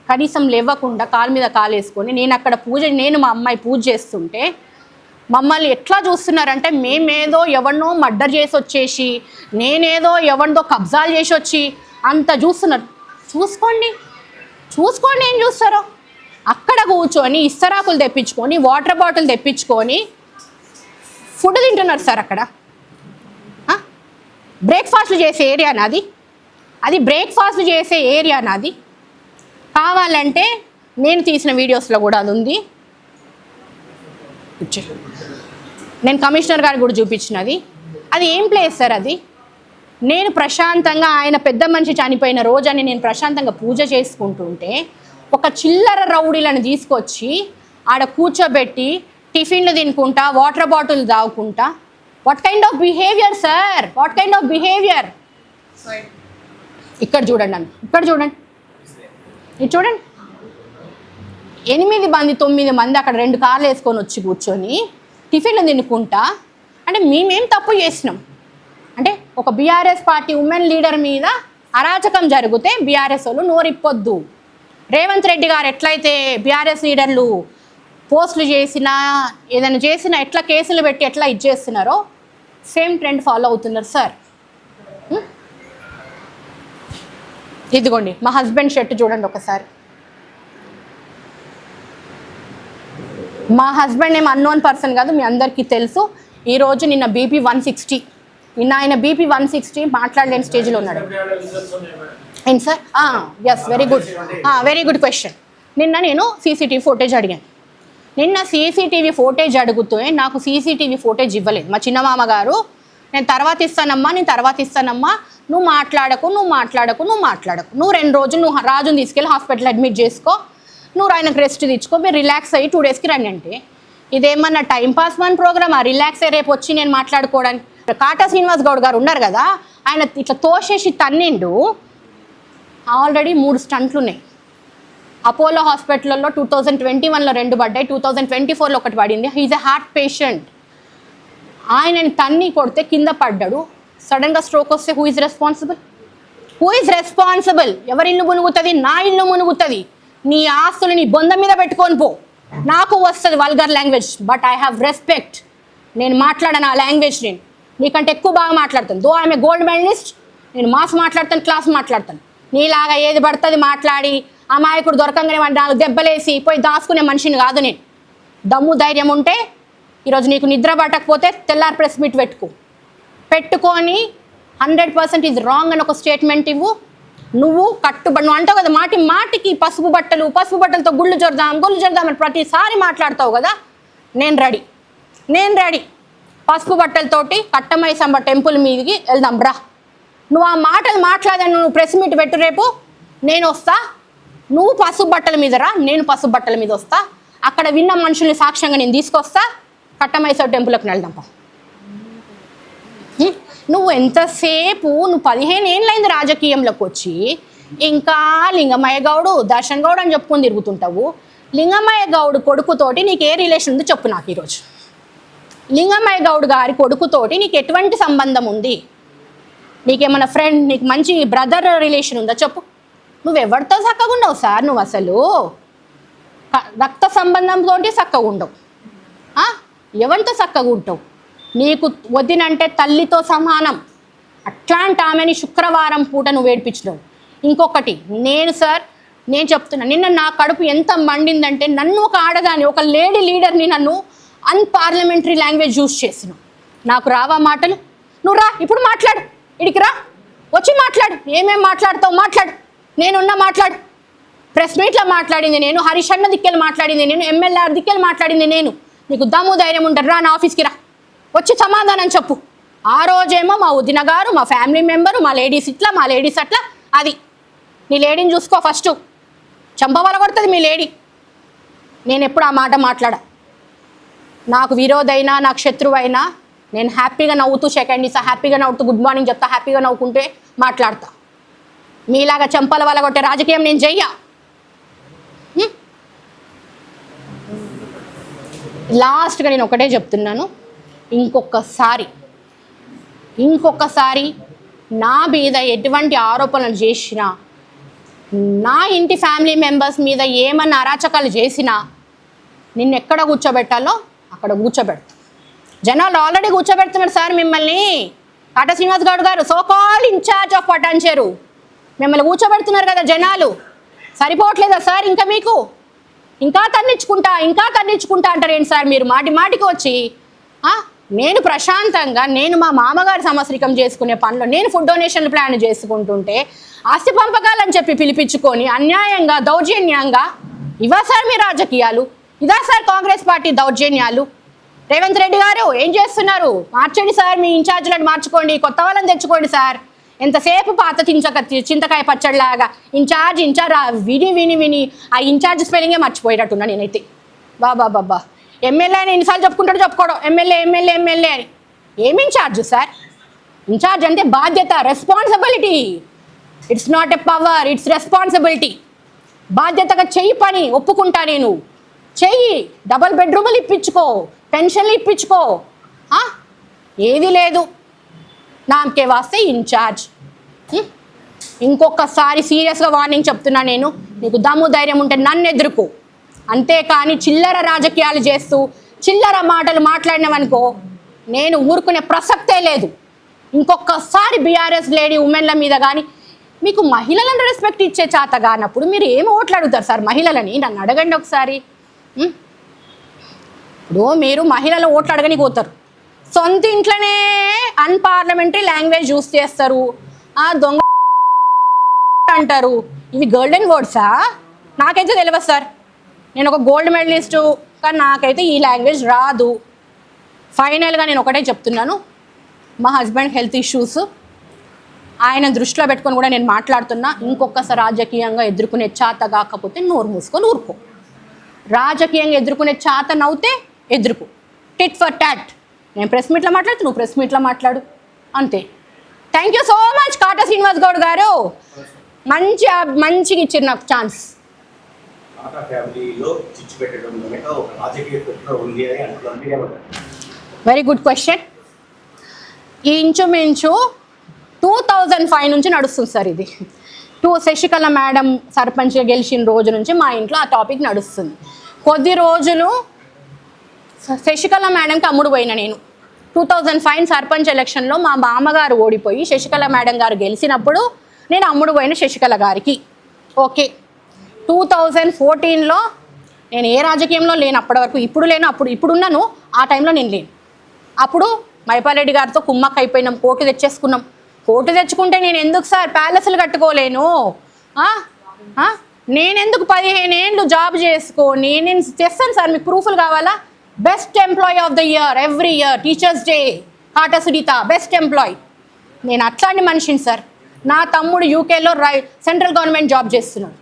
కనీసం లేవకుండా కాలు మీద కాలు వేసుకొని, నేను అక్కడ నేను మా అమ్మాయి పూజ చేస్తుంటే మమ్మల్ని ఎట్లా చూస్తున్నారంటే మేమేదో ఎవరినో మర్డర్ చేసి వచ్చేసి, నేనేదో ఎవరిదో కబ్జాలు చేసి వచ్చి అంత చూస్తున్నారు. చూసుకోండి ఏం చూస్తారో. అక్కడ కూర్చొని ఇస్తరాకులు తెప్పించుకొని, వాటర్ బాటిల్ తెప్పించుకొని ఫుడ్ తింటున్నారు సార్. అక్కడ బ్రేక్ఫాస్ట్లు చేసే ఏరియా నాది, అది బ్రేక్ఫాస్ట్ చేసే ఏరియా నాది. కావాలంటే నేను తీసిన వీడియోస్లో కూడా అది ఉంది, నేను కమిషనర్ గారికి కూడా చూపించినది. అది ఏం ప్లేస్ సార్ అది? నేను ప్రశాంతంగా, ఆయన పెద్ద మనిషి చనిపోయిన రోజని నేను ప్రశాంతంగా పూజ చేసుకుంటుంటే ఒక చిల్లర రౌడీలను తీసుకొచ్చి ఆడ కూర్చోబెట్టి టిఫిన్లు తినుకుంటా, వాటర్ బాటిల్ తాగుకుంటా. What kind of behaviour sir? What kind of behaviour? ఇక్కడ చూడండి, ఇక్కడ చూడండి, ఇది చూడండి. 8 మంది 9 మంది అక్కడ 2 కార్లు వేసుకొని వచ్చి కూర్చొని టిఫిన్లు తినుకుంటా. అంటే మేమేం తప్పు చేసినాం? అంటే ఒక BRS పార్టీ ఉమెన్ లీడర్ మీద అరాచకం జరిగితే BRS వాళ్ళు నోరిప్పొద్దు. రేవంత్ రెడ్డి గారు ఎట్లయితే BRS లీడర్లు పోస్టులు చేసినా, ఏదైనా చేసినా ఎట్లా కేసులు పెట్టి ఎట్లా ఇచ్చేస్తున్నారో, సేమ్ ట్రెండ్ ఫాలో అవుతున్నారు సార్. ఇదిగోండి మా హస్బెండ్ షర్ట్ చూడండి ఒకసారి. మా హస్బెండ్ ఏం అన్నోన్ పర్సన్ కాదు, మీ అందరికీ తెలుసు. ఈరోజు నిన్న బీపీ 160, నిన్న ఆయన బీపీ 160 మాట్లాడలేని స్టేజ్లో ఉన్నాడు. ఏంటి sir? Yes, very good question. నిన్న నేను సీసీటీవీ ఫుటేజ్ అడిగాను. నిన్న సీసీటీవీ ఫుటేజ్ అడిగితే నాకు సీసీటీవీ ఫుటేజ్ ఇవ్వలేదు మా చిన్నమామ గారు. నేను తర్వాత ఇస్తానమ్మా, నువ్వు మాట్లాడకు, నువ్వు 2 రోజులు నువ్వు రాజుని తీసుకెళ్ళి హాస్పిటల్ అడ్మిట్ చేసుకో, నువ్వు ఆయనకు రెస్ట్ తెచ్చుకో, మీరు రిలాక్స్ అయ్యి 2 డేస్కి రండి అంటే ఇదేమన్నా టైంపాస్ మన ప్రోగ్రామా? రిలాక్స్ అయ్యి రేపు వచ్చి నేను మాట్లాడుకోవడానికి. కాటా శ్రీనివాస్ గౌడ్ గారు ఉన్నారు కదా, ఆయన ఇట్లా తోసేసి తన్నిండు. ఆల్రెడీ 3 స్టంట్లు ఉన్నాయి. అపోలో హాస్పిటల్లో 2021లో 2 పడ్డాయి, 2024లో 1 పడింది. He's a heart patient. ఆయనని తన్ని కొడితే కింద పడ్డాడు, సడన్గా స్ట్రోక్ వస్తే హూ ఈజ్ రెస్పాన్సిబుల్? ఎవరి ఇల్లు మునుగుతుంది? నా ఇల్లు మునుగుతుంది. నీ ఆస్తులు నీ బొంద మీద పెట్టుకొని పో. నాకు వస్తుంది vulgar language, but I have respect. నేను మాట్లాడను ఆ లాంగ్వేజ్, నేను నీకంటే ఎక్కువ బాగా మాట్లాడతాను. Though I'm a gold medalist. నేను మాస్ మాట్లాడతాను, క్లాస్ మాట్లాడతాను. నీలాగా ఏది పడుతుంది మాట్లాడి అమాయకుడు దొరకంగానే 4 దెబ్బలేసి పోయి దాచుకునే మనిషిని కాదు నేను. దమ్ము ధైర్యం ఉంటే ఈరోజు నీకు నిద్ర పట్టకపోతే తెల్లారి ప్రెస్ మీట్ పెట్టుకొని 100% ఇది రాంగ్ అని ఒక స్టేట్మెంట్ ఇవ్వు. నువ్వు నువ్వు అంటావు కదా మాటికి పసుపు బట్టలతో గుళ్ళు జరుదాం అని ప్రతిసారి మాట్లాడతావు కదా. నేను రెడీ. పసుపు బట్టలతోటి కట్టమైసమ్మ టెంపుల్ మీదకి వెళ్దాం రా. నువ్వు ఆ మాటలు మాట్లాడని నువ్వు ప్రెస్ మీట్ పెట్టు, రేపు నేను వస్తా. నువ్వు పసుపు బట్టల మీద రా, నేను పసుపు బట్టల మీద వస్తా. అక్కడ విన్న మనుషుల్ని సాక్ష్యంగా నేను తీసుకొస్తా. కట్టమైసమ్మ టెంపుల్కి వెళ్దాంపా. నువ్వు ఎంతసేపు 15 ఏళ్ళైంది రాజకీయంలోకి వచ్చి ఇంకా లింగమయ్య గౌడు, దర్శన్ గౌడ్ అని చెప్పుకొని తిరుగుతుంటావు. లింగమయ్య గౌడ్ కొడుకుతోటి నీకు ఏ రిలేషన్ ఉందో చెప్పు నాకు ఈరోజు. లింగమయ్య గౌడ్ గారి కొడుకుతోటి నీకు ఎటువంటి సంబంధం ఉంది? నీకేమన్నా ఫ్రెండ్, నీకు మంచి బ్రదర్ రిలేషన్ ఉందా చెప్పు. నువ్వు ఎవరితో చక్కగా ఉండవు సార్, నువ్వు అసలు రక్త సంబంధంతో చక్కగా ఉండవు. ఎవరితో చక్కగా ఉంటావు? నీకు వదినంటే తల్లితో సమానం. అట్లాంటి ఆమెని శుక్రవారం పూట నువ్వు ఏడిపించినావు. ఇంకొకటి నేను చెప్తున్నా, నిన్న నా కడుపు ఎంత మండిందంటే నన్ను ఒక ఆడదాని, ఒక లేడీ లీడర్ని నన్ను అన్పార్లమెంటరీ లాంగ్వేజ్ యూజ్ చేసినావు. నాకు రావా మాటలు? నువ్వు రా, ఇప్పుడు మాట్లాడు, ఇడికి రా, వచ్చి మాట్లాడు. ఏమేమి మాట్లాడతావు మాట్లాడు, మాట్లాడు. ప్రెస్ మీట్లో మాట్లాడింది నేను, హరీష్ అన్న దిక్కెళ్ళి మాట్లాడింది నేను, ఎమ్మెల్యే దిక్కెళ్ళి మాట్లాడింది నేను. నీకు దమ్ము ధైర్యం ఉంటారు, రా నా ఆఫీస్కి రా, వచ్చి సమాధానం చెప్పు. ఆ రోజేమో మా వదిన గారు, మా ఫ్యామిలీ మెంబరు, మా లేడీస్ ఇట్లా, మా లేడీస్ అట్లా. అది నీ లేడీని చూసుకో ఫస్ట్. చంపవల కొడుతుంది మీ లేడీ. నేను ఎప్పుడు ఆ మాట మాట్లాడా. నాకు విరోధైనా, నాకు శత్రువైనా నేను హ్యాపీగా నవ్వుతూ సెకండ్ ఇస్తా, హ్యాపీగా నవ్వుతూ గుడ్ మార్నింగ్ చెప్తా, హ్యాపీగా నవ్వుకుంటే మాట్లాడతా. మీలాగా చంపల వల్ల కొట్టే రాజకీయం నేను చెయ్యా. లాస్ట్గా నేను ఒకటే చెప్తున్నాను, ఇంకొకసారి నా మీద ఎటువంటి ఆరోపణలు చేసినా, నా ఇంటి ఫ్యామిలీ మెంబర్స్ మీద ఏమన్నా అరాచకాలు చేసినా నిన్నెక్కడ కూర్చోబెట్టాలో అక్కడ కూర్చోబెడతా. జనాలు ఆల్రెడీ కూర్చోబెడుతున్నారు సార్ మిమ్మల్ని. కాటా శ్రీనివాస్ గౌడ్ గారు సోకాల్డ్ ఇన్ఛార్జ్ ఆఫ్ పటాన్చేరు మిమ్మల్ని కూర్చోబెడుతున్నారు కదా జనాలు. సరిపోవట్లేదా సార్? ఇంకా మీకు ఇంకా తన్నించుకుంటా అంటారు ఏంటి సార్ మీరు మాటికి వచ్చి? నేను ప్రశాంతంగా మా మామగారు సంవత్సరికం చేసుకునే పనిలో నేను ఫుడ్ డొనేషన్లు ప్లాన్ చేసుకుంటుంటే ఆస్తి పంపకాలని చెప్పి పిలిపించుకొని అన్యాయంగా, దౌర్జన్యంగా ఇవా సార్ మీ రాజకీయాలు? ఇదా సార్ కాంగ్రెస్ పార్టీ దౌర్జన్యాలు? రేవంత్ రెడ్డి గారు ఏం చేస్తున్నారు? మార్చండి సార్, మీ ఇన్ఛార్జ్లను మార్చుకోండి, కొత్త వాళ్ళని తెచ్చుకోండి సార్. ఎంతసేపు పాత చింతకాయ పచ్చడిలాగా ఇన్ఛార్జ్ విని ఆ ఇన్ఛార్జ్ స్పెల్లింగే మర్చిపోయేటట్టున్నా నేనైతే. బాబా ఎమ్మెల్యే అని ఎన్నిసార్లు చెప్పుకోవడం ఎమ్మెల్యే అని. ఏమి ఇన్ఛార్జ్ సార్? ఇన్ఛార్జ్ అంటే బాధ్యత, responsibility. It's not a power, it's responsibility. బాధ్యతగా చెయ్యి పని, ఒప్పుకుంటా నేను. చెయ్యి, డబుల్ బెడ్రూములు ఇప్పించుకో, పెన్షన్లు ఇప్పించుకో. ఏది లేదు, నామకే వాస్తే ఇన్ఛార్జ్. ఇంకొకసారి సీరియస్గా వార్నింగ్ చెప్తున్నా నేను, నీకు దమ్ము ధైర్యం ఉంటే నన్ను ఎదుర్కో. అంతేకాని చిల్లర రాజకీయాలు చేస్తూ చిల్లర మాటలు మాట్లాడినావనుకో నేను ఊరుకునే ప్రసక్తే లేదు. ఇంకొకసారి బీఆర్ఎస్ లేడీ ఉమెన్ల మీద కానీ మీకు మహిళలను రెస్పెక్ట్ ఇచ్చే చేత కానప్పుడు మీరు ఏమి ఓట్లు అడుగుతారు సార్ మహిళలని? నన్ను అడగండి ఒకసారి. ఇప్పుడు మీరు మహిళలు ఓట్లు అడగని పోతారు, సొంత ఇంట్లోనే అన్పార్లమెంటరీ లాంగ్వేజ్ యూస్ చేస్తారు, దొంగ అంటారు. ఇవి గోల్డెన్ వర్డ్సా? నాకైతే తెలియదు సార్. నేను ఒక గోల్డ్ మెడలిస్టు, కానీ నాకైతే ఈ లాంగ్వేజ్ రాదు. ఫైనల్గా నేను ఒకటే చెప్తున్నాను, మా హస్బెండ్ హెల్త్ ఇష్యూస్ ఆయన దృష్టిలో పెట్టుకొని కూడా నేను మాట్లాడుతున్నా. ఇంకొకసారి రాజకీయంగా ఎదుర్కొనే చేత కాకపోతే నోరు మూసుకొని ఊరుకో. రాజకీయంగా ఎదుర్కొనే చేత నవ్వుతే ఎదుర్కో. Tit for tat. నేను ప్రెస్ మీట్లో మాట్లాడుతూ నువ్వు ప్రెస్ మీట్లో మాట్లాడు, అంతే. Thank you so much Kata Srinivas Goud గారు, మంచిగా ఇచ్చారు నాకు ఛాన్స్. Very good question. ఈ ఇంచుమించు 2005 నుంచి నడుస్తుంది సార్ ఇది. శశికళ మేడం సర్పంచ్గా గెలిచిన రోజు నుంచి మా ఇంట్లో ఆ టాపిక్ నడుస్తుంది. కొద్ది రోజులు శశికళ మేడంకి అమ్ముడు పోయిన నేను. 2005 సర్పంచ్ ఎలక్షన్లో మా మామగారు ఓడిపోయి శశికళ మేడం గారు గెలిచినప్పుడు నేను అమ్ముడు పోయిన శశికళ గారికి. ఓకే, 2014లో నేను ఏ రాజకీయంలో లేను అప్పటి వరకు. ఇప్పుడు లేను, ఇప్పుడున్నాను. ఆ టైంలో నేను లేను. అప్పుడు మైపాలరెడ్డి గారితో కుమ్మక్క అయిపోయినాం, కోర్టు తెచ్చేసుకున్నాం. కోర్టు తెచ్చుకుంటే నేను ఎందుకు సార్ ప్యాలెస్లు కట్టుకోలేను? నేను ఎందుకు 15 ఏళ్ళు జాబ్ చేసుకొని నేను చేస్తాను సార్. మీకు ప్రూఫ్లు కావాలా? Best employee of the year every year teachers day Kata Sunitha best employee. నేను అట్లాంటి మనిషిని సార్. నా తమ్ముడు యూకేలో సెంట్రల్ గవర్నమెంట్ జాబ్ చేస్తున్నాడు.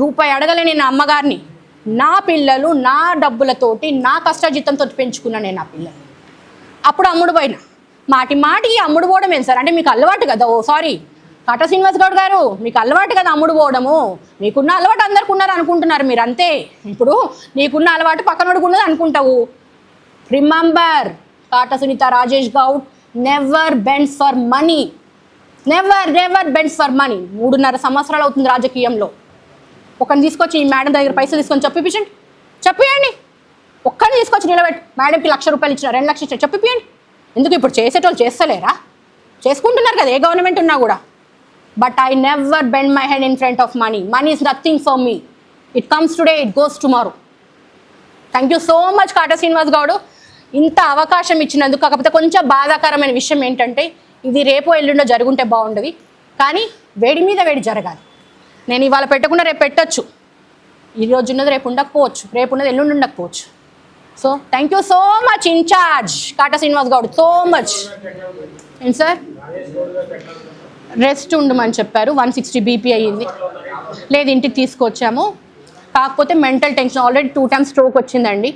రూపాయి అడగలే నేను అమ్మగారిని. నా పిల్లలు నా డబ్బులతోటి నా కష్టజీతంతో పెంచుకున్నాను నేను నా పిల్లలు. అప్పుడు అమ్ముడు పోయినా. మాటికి అమ్ముడు పోవడం ఏంటి సార్? అంటే మీకు అలవాటు కదా. సారీ కాటా శ్రీనివాస్ గౌడ్ గారు, మీకు అలవాటు కదా అమ్ముడు పోవడము. మీకున్న అలవాటు అందరికి ఉన్నారు అనుకుంటున్నారు మీరు, అంతే. ఇప్పుడు నీకున్న అలవాటు పక్కనోడికి ఉన్నది అనుకుంటావు. Remember, Kata Sunitha Rajesh Goud never bends for money. Never bends for money. 3.5 సంవత్సరాలు అవుతుంది రాజకీయంలో. ఒకరిని తీసుకొచ్చి ఈ మేడం దగ్గర పైసలు తీసుకొని చెప్పియండి. ఒక్కరిని తీసుకొచ్చి నిలబెట్టి మేడంకి ₹1,00,000 ఇచ్చిన, 2 లక్షలు ఇచ్చిన చెప్పియండి. ఎందుకు ఇప్పుడు చేసేటోళ్ళు చేస్తలేరా? చేసుకుంటున్నారు కదా ఏ గవర్నమెంట్ ఉన్నా కూడా. But I never bend my head in front of money. Money is nothing for me. It comes today, it goes tomorrow. Thank you so much Kata Srinivas Goud, ఇంత అవకాశం ఇచ్చినందుకు. కాకపోతే కొంచెం బాధాకరమైన విషయం ఏంటంటే ఇది రేపో ఎల్లుండో జరుగుంటే బాగుండదు, కానీ వేడి మీద వేడి జరగాలి. నేను ఇవాళ పెట్టకుండా రేపు పెట్టచ్చు. ఈరోజు ఉన్నది రేపు ఉండకపోవచ్చు, రేపు ఉన్నది ఎల్లుండి ఉండకపోవచ్చు. So thank you so much incharge Kata Srinivas Goud, so much. ఏంటి సార్? రెస్ట్ ఉండమని చెప్పారు. 160 BP అయ్యింది. లేదు, ఇంటికి తీసుకొచ్చాము. కాకపోతే mental tension, already 2 times stroke వచ్చిందండి.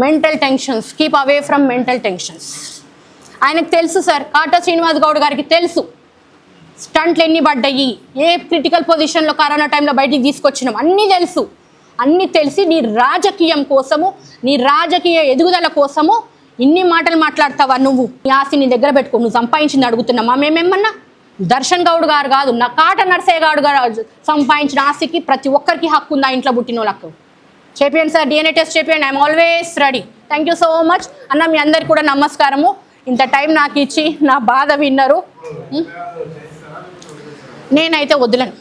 Mental tensions, keep away from mental tensions. ఆయనకు తెలుసు సార్, కాటా శ్రీనివాస్ గౌడ్ గారికి తెలుసు స్టంట్లు ఎన్ని పడ్డాయి, ఏ క్రిటికల్ పొజిషన్లో కరోనా టైంలో బయటికి తీసుకొచ్చినాం, అన్నీ తెలిసి నీ రాజకీయం కోసము, నీ రాజకీయ ఎదుగుదల కోసము ఇన్ని మాటలు మాట్లాడతావా నువ్వు? నీ ఆస్తి నీ దగ్గర పెట్టుకో. నువ్వు సంపాదించింది అడుగుతున్నామా మేమేమన్నా? దర్శన్ గౌడ్ గారు కాదు, నా కాటా నర్సయ్య గౌడ్ గారు సంపాదించిన ఆస్తికి ప్రతి ఒక్కరికి హక్కు ఉంది, ఆ ఇంట్లో పుట్టిన వాళ్ళకు. చెప్పండి సార్, DNA టెస్ట్ చెప్పండి. I'm always ready. Thank you so much అన్న. మీ అందరికి కూడా నమస్కారము. ఇంత టైం నాకు ఇచ్చి నా బాధ విన్నారు. నేనైతే వద్దులను.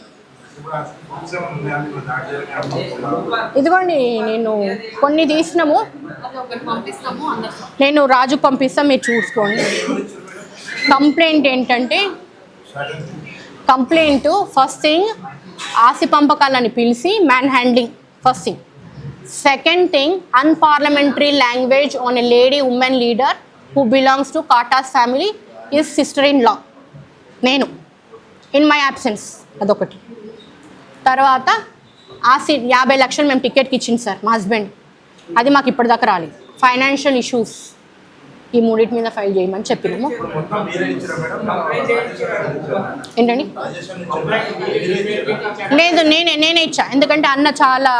ఇదిగోండి, నేను కొన్ని తీసినాము, నేను రాజు పంపిస్తాం, మీరు చూసుకోండి. కంప్లైంట్ ఏంటంటే, ఫస్ట్ థింగ్ ఆస్తి పంపకాలని పిలిచి man handling first thing. Second thing unparliamentary language on a lady women leader who belongs to కాటాస్ family is sister in law. నేను ఇన్ మై యాబ్సెన్స్, అదొకటి. తర్వాత ఆస్తి 50 లక్షలు మేము టికెట్కి ఇచ్చింది సార్ మా హస్బెండ్, అది మాకు ఇప్పటిదాకా రాలేదు. ఫైనాన్షియల్ ఇష్యూస్, ఈ 3 మీద ఫైల్ చేయమని చెప్పినాము. ఏంటండి? లేదు, నేనే ఇచ్చా. ఎందుకంటే అన్న చాలా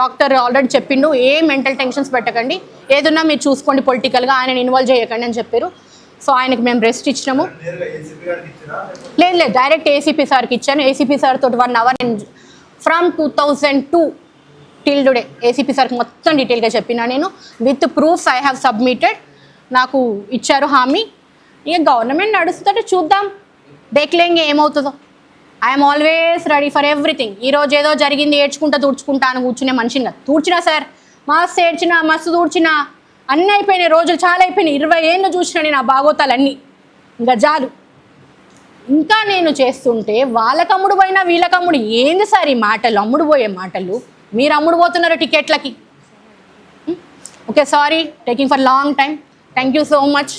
డాక్టర్ ఆల్రెడీ చెప్పిండు, ఏ మెంటల్ టెన్షన్స్ పెట్టకండి, ఏదున్నా మీరు చూసుకోండి, పొలిటికల్గా ఆయన ఇన్వాల్వ్ చేయకండి అని చెప్పారు. సో ఆయనకి మేము రెస్ట్ ఇచ్చినాము. లేదు, డైరెక్ట్ ఏసీపీ సార్కి ఇచ్చాను. ఏసీపీ సార్ తోటి 1 hour నేను ఫ్రమ్ 2002 టిల్ టుడే ఏసీపీ సార్కి మొత్తం డీటెయిల్గా చెప్పినా. నేను with proofs I have submitted. నాకు ఇచ్చారు హామీ. ఇక గవర్నమెంట్ నడుస్తుంటే చూద్దాం, దేక్లేంగే ఏమవుతుందో. I'm always ready for everything. ఈరోజు ఏదో జరిగింది ఏడ్చుకుంటా తుడుచుకుంటా అని కూర్చునే మనిషిని కాదు. తూడ్చినా సార్, మస్తు ఏడ్చినా, మస్తు తూడ్చినా, అన్నీ అయిపోయినాయి, రోజులు చాలా అయిపోయినాయి. 20 ఏళ్ళు చూసినా నేను ఆ బాగోతాలన్నీ. ఇంకా చాలు. ఇంకా నేను చేస్తుంటే వాళ్ళకి అమ్ముడు పోయినా వీళ్ళకి అమ్ముడు. ఏంది సార్ ఈ మాటలు, అమ్ముడు పోయే మాటలు? మీరు అమ్ముడు పోతున్నారు టికెట్లకి. Okay, sorry taking for long time. Thank you so much.